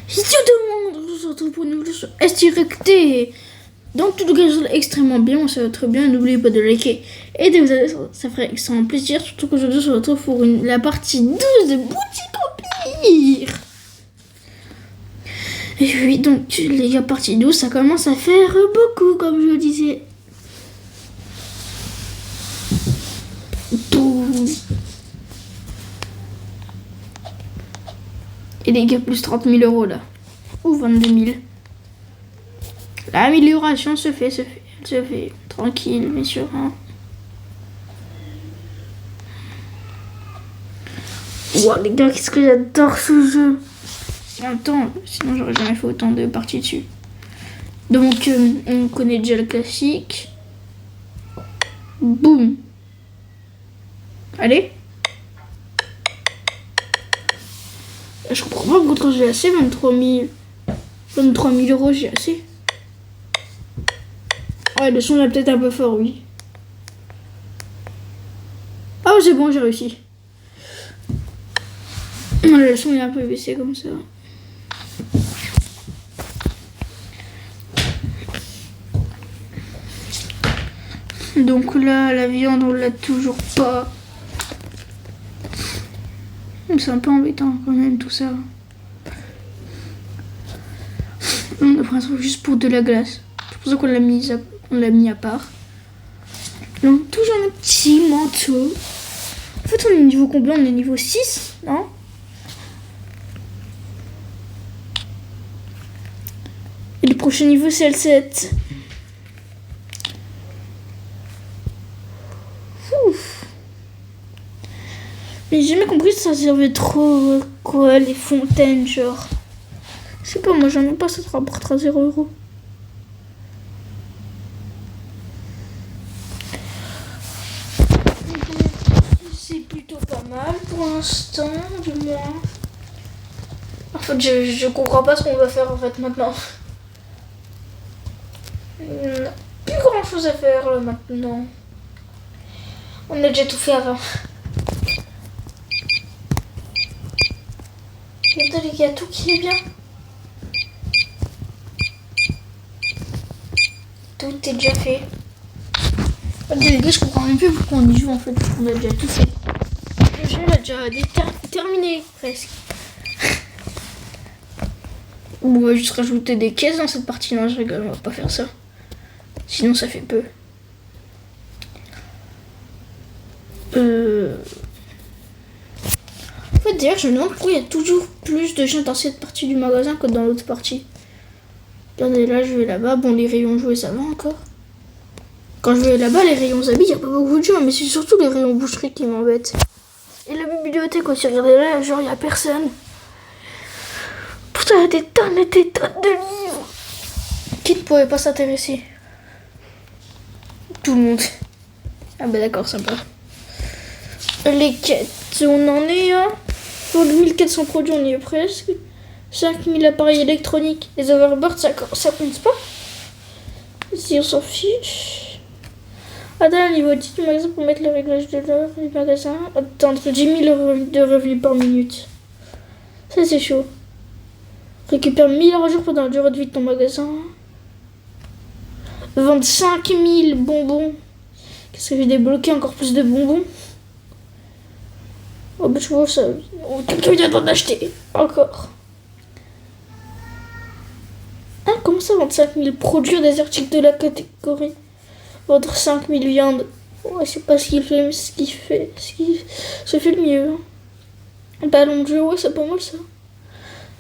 Si tu demandes, on se retrouve pour une nouvelle sur STRT. Donc tout le gars extrêmement bien, ça va très bien. N'oubliez pas de liker et de vous abonner, ça ferait extrêmement plaisir. Surtout qu'aujourd'hui on se retrouve pour la partie 12 de Boutique Empire. Et oui, donc les gars, partie 12, ça commence à faire beaucoup, comme je le disais. Boum. Et les gars, plus 30 000 euros là. Ou 22 000. L'amélioration se fait. Tranquille, mais sûr. Hein. Wow, les gars, qu'est-ce que j'adore ce jeu. Attends, sinon j'aurais jamais fait autant de parties dessus. Donc, on connaît déjà le classique. Boum. Allez. Je comprends pas pourquoi j'ai assez 23 000 euros, j'ai assez. Ouais, le son est peut-être un peu fort, oui. Oh, c'est bon, j'ai réussi. Le son est un peu baissé comme ça. Donc là, la viande, on l'a toujours pas. C'est un peu embêtant quand même tout ça. On a pris un truc juste pour de la glace. C'est pour ça qu'on l'a mis à part. Donc toujours un petit manteau. En fait on est niveau combien? On est niveau 6, non? Et le prochain niveau c'est le 7. Ouf. Mais j'ai jamais compris si ça servait trop quoi, les fontaines, genre. Je sais pas, moi j'en ai pas, ça te rapportera 0 €. C'est plutôt pas mal pour l'instant, du moins. En fait, je comprends pas ce qu'on va faire en fait maintenant. On n'a plus grand chose à faire là, maintenant. On a déjà tout fait avant. Regardez les gars, tout qui est bien. Tout est déjà fait. Les gars, je comprends même plus pourquoi on y joue en fait. On a déjà tout fait. Le jeu a déjà terminé presque. On va juste rajouter des caisses dans cette partie. Non, je rigole, on va pas faire ça. Sinon, ça fait peu. En fait, d'ailleurs, je me demande pourquoi il y a toujours plus de gens dans cette partie du magasin que dans l'autre partie. Regardez, là, je vais là-bas. Bon, les rayons jouets, ça va encore. Quand je vais là-bas, les rayons habits, il n'y a pas beaucoup de gens, mais c'est surtout les rayons boucherie qui m'embêtent. Et la bibliothèque aussi, regardez là, genre, il n'y a personne. Pourtant, il y a des tonnes et des tonnes de livres. Qui ne pourrait pas s'intéresser? Tout le monde. Ah bah d'accord, sympa. Les quêtes, on en est à... Pour 1400 produits, on y est presque. 5000 appareils électroniques. Les overboards, ça compte pas. Si on s'en fiche. Atteindre le niveau 10 du magasin pour mettre le réglage de l'heure du magasin. Atteindre 10 000 € de revenus par minute. Ça, c'est chaud. Récupère 1000 € jour pendant la durée de vie de ton magasin. Vendre 5000 bonbons. Qu'est-ce que j'ai débloqué encore plus de bonbons? Oh bah je vois ça. Oh, quelqu'un vient d'en acheter. Encore. Ah, comment ça, 25 000 produire des articles de la catégorie? Vendre 5 000 viandes. Ouais, c'est pas ce qu'il fait, mais ce qui se fait le mieux. Un ballon de jeu, ouais, c'est pas mal ça.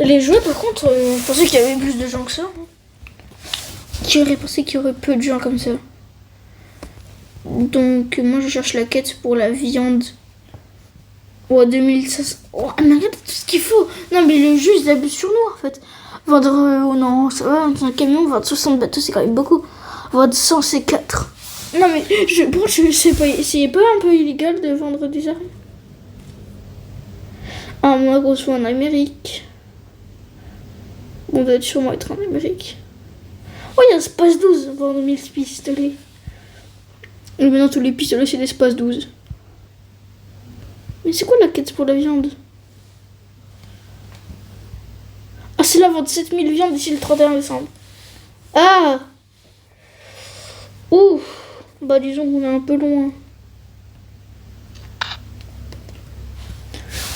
Les jouets, par contre, je pensais qu'il y avait plus de gens que ça. Qui aurait pensé qu'il y aurait peu de gens comme ça? Donc, moi je cherche la quête pour la viande. Ouais, 2500. Oh, mais regarde tout ce qu'il faut. Non, mais le jeu, il abuse sur nous en fait. Vendre. Oh non, ça va, dans un camion, vendre 60 bateaux, c'est quand même beaucoup. Vendre 100, c'est 4. Non, mais je sais pas. C'est pas un peu illégal de vendre des armes? Ah, moi, gros, soit en Amérique. On doit sûrement être en Amérique. Oh, il y a un Space 12, vendre 1000 pistolets. Et maintenant, tous les pistolets, c'est des Space 12. Mais c'est quoi la quête pour la viande? Ah, c'est la vente 7000 viandes d'ici le 31 décembre. Ah. Ouh. Bah disons qu'on est un peu loin.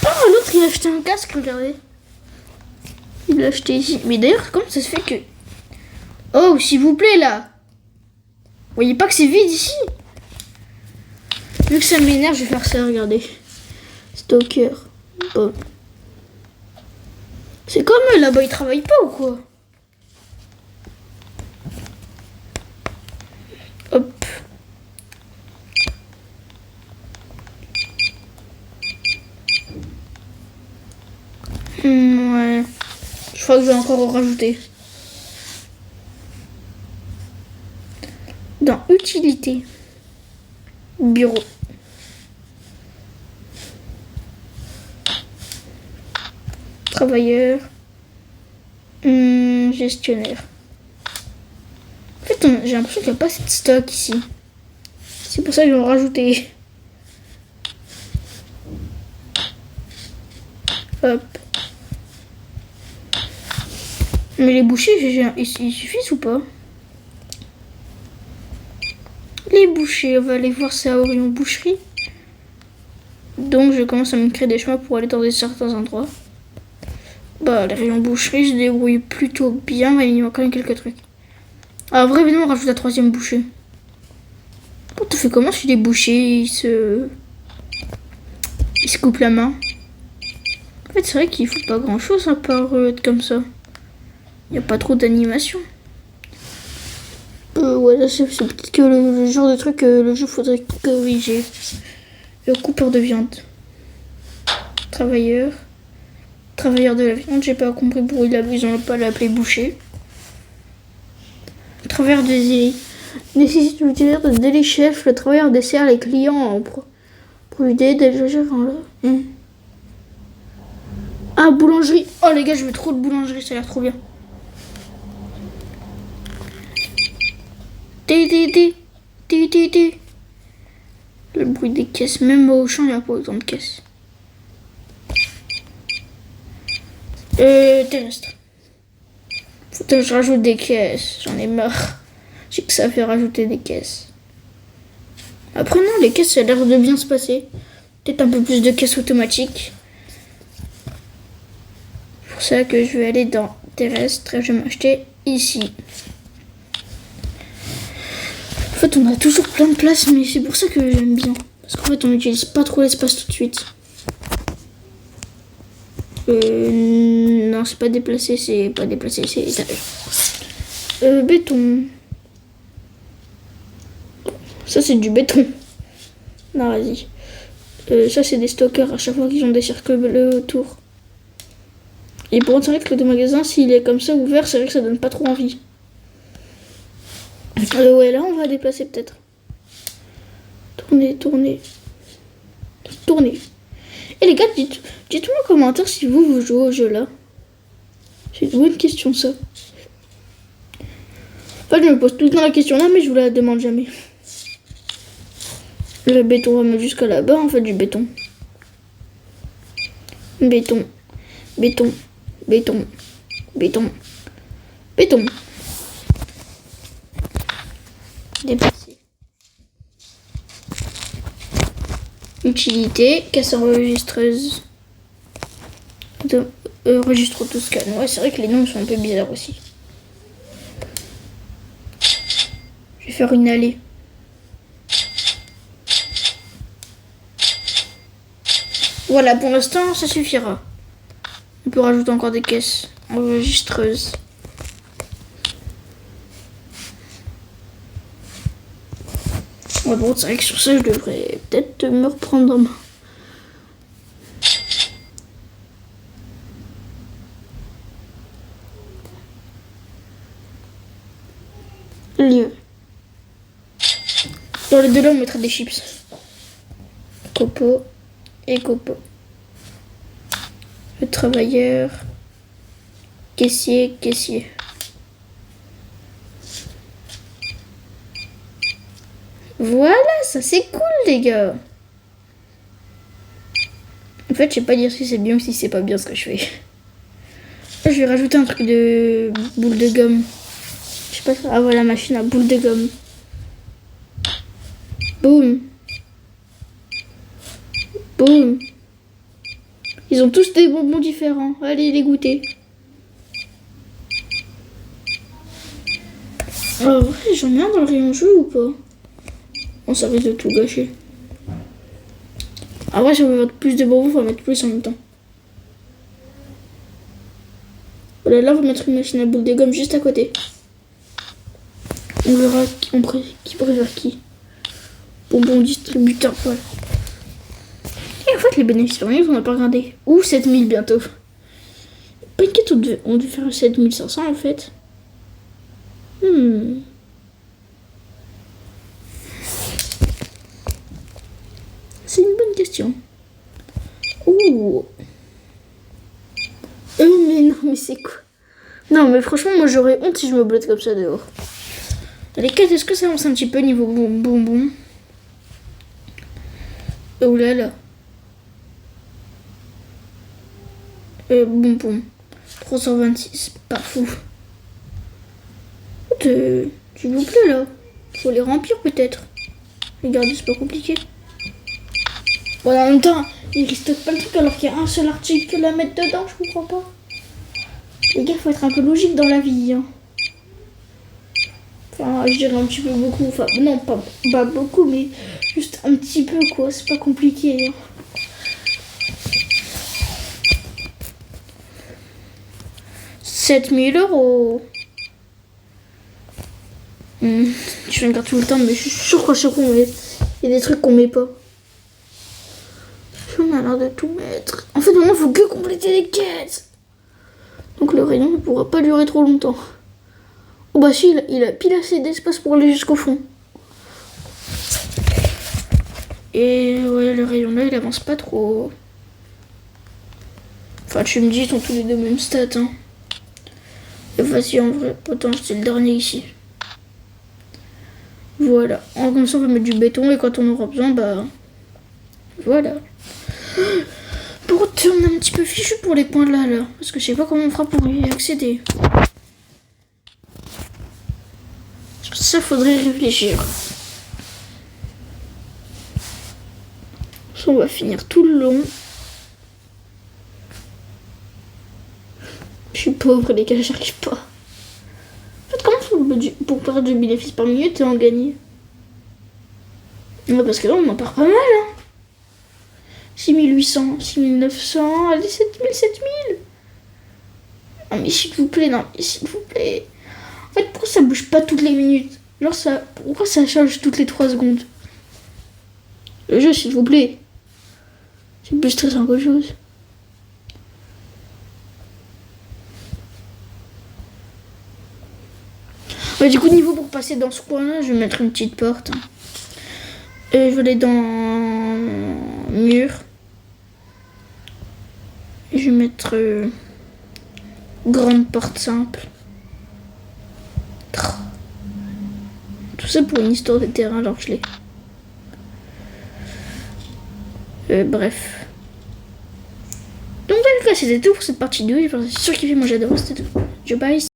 Ah, l'autre il a acheté un casque, regardez. Il l'a acheté ici. Mais d'ailleurs, comment ça se fait que... Oh, s'il vous plaît, là. Vous voyez pas que c'est vide ici? Vu que ça m'énerve, je vais faire ça, regardez. Stalker. Bon. C'est comme eux, là-bas, ils travaillent pas ou quoi? Hop. Ouais. Je crois que je vais encore en rajouter. Dans utilité. Bureau. Travailleur. Gestionnaire. En fait, j'ai l'impression qu'il n'y a pas assez de stock ici. C'est pour ça que je vais en rajouter. Hop. Mais les bouchées, ils suffisent ou pas? Les bouchées, on va aller voir ça au rayon boucherie. Donc je commence à me créer des chemins pour aller dans certains endroits. Bah les rayons boucherie, je débrouille plutôt bien, mais il manque quand même quelques trucs. Ah vrai, évidemment, on rajoute la troisième bouchée. Bon, tu fais comment si les bouchées, ils se coupent la main? En fait, c'est vrai qu'il faut pas grand chose à part être comme ça. Il n'y a pas trop d'animation. Ouais, c'est peut-être que le genre de truc que le jeu faudrait corriger. Le coupeur de viande. Travailleur. Travailleur de la viande, j'ai pas compris pourquoi ils ont pas l'appelé boucher. Travailleur des délais. Nécessite l'utilisateur de délai chef. Le travailleur dessert les clients pour lui aider déjà là. Ah, boulangerie. Oh les gars, je veux trop de boulangerie, ça a l'air trop bien. Le bruit des caisses, même au champ, il n'y a pas autant de caisses. Terrestre. Faut que je rajoute des caisses, j'en ai marre. J'ai que ça fait rajouter des caisses. Après non, les caisses, ça a l'air de bien se passer. Peut-être un peu plus de caisses automatiques. C'est pour ça que je vais aller dans terrestre et je vais m'acheter ici. En fait, on a toujours plein de place, mais c'est pour ça que j'aime bien. Parce qu'en fait, on n'utilise pas trop l'espace tout de suite. Non, c'est pas déplacé, c'est étage. Béton. Ça, c'est du béton. Non, vas-y. Ça, c'est des stockers à chaque fois qu'ils ont des cercles bleus autour. Et pour c'est vrai que le magasin, s'il est comme ça ouvert, c'est vrai que ça donne pas trop envie. Ouais, là, on va déplacer peut-être. Tournez. Et les gars, dites-moi en commentaire si vous jouez au jeu là. C'est une bonne question ça. Enfin, je me pose tout le temps la question là, mais je vous la demande jamais. Le béton va me jusqu'à là-bas, en fait, du béton. Béton. Déplacer. Utilité, caisse enregistreuse. Registre autoscan. Ouais, c'est vrai que les noms sont un peu bizarres aussi. Je vais faire une allée. Voilà, pour l'instant, ça suffira. On peut rajouter encore des caisses enregistreuses. Ouais, bon, c'est vrai que sur ça, je devrais peut-être me reprendre en main. Lieu. Dans les deux là, on mettra des chips. Copeaux et copeaux. Le travailleur. Caissier. Voilà, ça c'est cool les gars. En fait, je sais pas dire si c'est bien ou si c'est pas bien ce que je fais. Je je vais rajouter un truc de boule de gomme. Je sais pas. Ah voilà, machine à boule de gomme. Boum. Boum. Ils ont tous des bonbons différents. Allez les goûter. Alors, j'en ai un dans le rayon jeu ou pas? On ça risque de tout gâcher. Ah ouais, si on veut mettre plus de bonbons, il faut mettre plus en même temps. Voilà, là, on va mettre une machine à boules de gomme juste à côté. On verra qui préfère qui. Bonbon distributeur, voilà. Et en fait, les bénéfices par minute, on n'a pas regardé. Ouh, 7000 bientôt. Pas une quête, on devait faire 7500 en fait. C'est une bonne question. Ouh. Mais non, mais c'est quoi? Non, mais franchement, moi j'aurais honte si je me blotte comme ça dehors. Dans les quêtes, est-ce que ça avance un petit peu niveau bonbon? Oh là là. Bonbon. 326, pas fou. S'il vous plaît là. Faut les remplir peut-être. Regardez, c'est pas compliqué. Bon, en même temps, ils restockent pas le truc alors qu'il y a un seul article à mettre dedans, je comprends pas. Les gars, faut être un peu logique dans la vie. Hein. Enfin, je dirais un petit peu beaucoup. Enfin, non, pas beaucoup, mais juste un petit peu quoi. C'est pas compliqué. Hein. €7000. Je regarde tout le temps, mais je suis sûre qu'à chaque fois, il y a des trucs qu'on met pas. On a l'air de tout mettre. En fait, maintenant, il faut que compléter les quêtes. Donc le rayon ne pourra pas durer trop longtemps. Oh bah si, il a pile assez d'espace pour aller jusqu'au fond. Et ouais, le rayon là, il avance pas trop. Enfin, tu me dis, ils sont tous les deux mêmes stats. Hein. Et vas-y, en vrai, autant c'est le dernier ici. Voilà. Comme ça, on va mettre du béton et quand on aura besoin, bah... Voilà. Pour on est un petit peu fichu pour les points là. Parce que je sais pas comment on fera pour y accéder. Ça, faudrait réfléchir. Ça, on va finir tout le long. Je suis pauvre, les gars, j'arrive pas. En fait, comment pour perdre du bénéfice par minute et en gagner? Ouais, parce que là, on en perd pas mal, hein. 6800, 6900, allez, 7000. Non, mais s'il vous plaît, non, mais s'il vous plaît. En fait, pourquoi ça bouge pas toutes les minutes? Genre, pourquoi ça change toutes les 3 secondes? Le jeu, s'il vous plaît. C'est plus stressant qu'autre chose. Ouais, du coup, niveau pour passer dans ce coin-là, je vais mettre une petite porte. Et je vais aller dans mur. Et je vais mettre grande porte simple. Tout ça pour une histoire de terrain, alors je l'ai. Bref. Donc voilà, c'était tout pour cette partie 2. J'espère que c'est sûr qu'il fait, moi j'adore, c'était tout. Je bye.